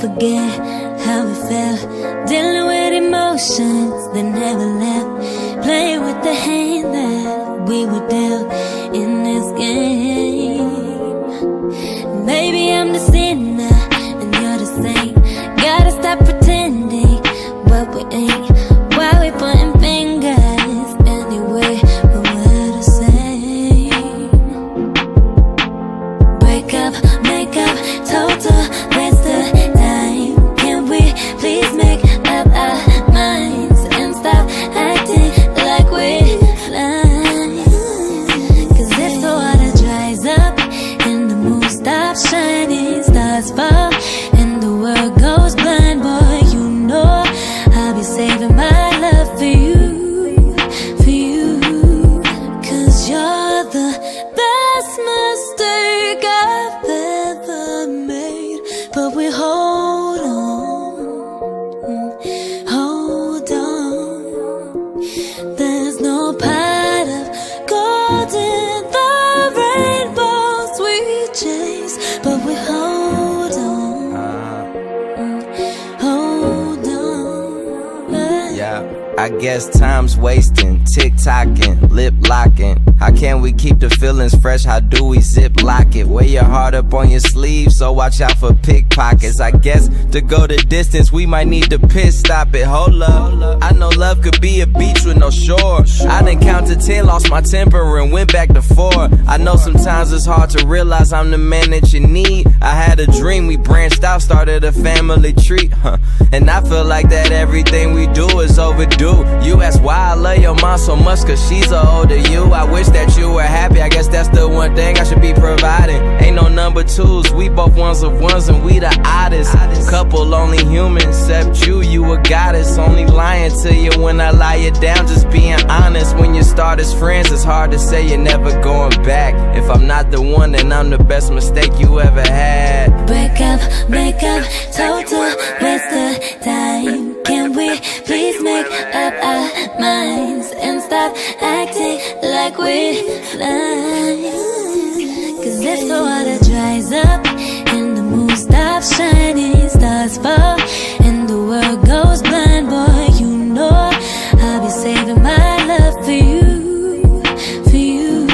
forget how we felt, dealing with emotions that never left, playing with the hand that we were dealt in this game. Maybe I'm the sinner and you're the saint. Gotta stop pretending what we ain't. Why we pointing fingers anyway when we're the same? Break up, make up, total waste of time. Can we please make up our minds and stop acting like we're blind? Cause if the water dries up and the moon stops shining, stars fall and the world goes blind, boy, you know I'll be saving my love for you, for you. Cause you're the best mistake I've ever made. But we hold on. There's no pot of gold in the rainbows we chase, but we hold on. Yeah, I guess time's wasting, tick-tocking, lip-locking. How can we keep the feelings fresh? How do we zip-lock it? Wear your heart up on your sleeve, so watch out for pickpockets. I guess to go the distance, we might need to pit stop it. Hold up, I know love could be a beach with no shore. I done counted 10, lost my temper and went back to 4. I know sometimes it's hard to realize I'm the man that you need. I had a dream, we branched out, started a family tree, and I feel like that everything we do is overdue. You ask why I love your mom so much, cause she's older you. I wish that you were happy, I guess that's the one thing I should be providing. Ain't no number twos, we both ones of ones and we the oddest couple, only human except you a goddess. Only lying to you when I lie you down, just being honest. When you start as friends, it's hard to say you're never going back. If I'm not the one, then I'm the best mistake you ever had. Break up, make up, total waste of time. Can we please make up our minds and stop acting like we're blind? Cause if the water dries up and the moon stops shining, stars fall and the world goes blind, boy, you know I'll be saving my love for you, for you.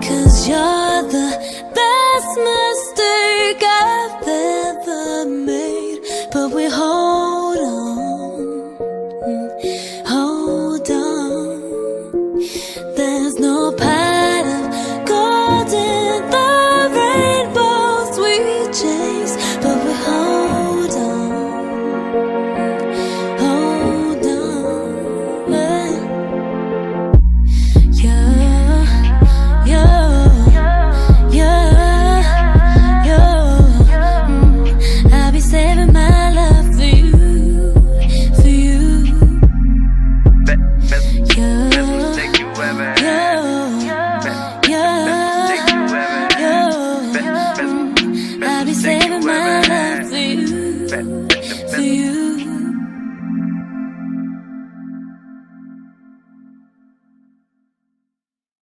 Cause you're the best mistake I've ever made. But we hold on. There's no pot of gold in the rainbows we chase, but we hold on. I'll be saving my love for you, for you. I'll be saving my love for you.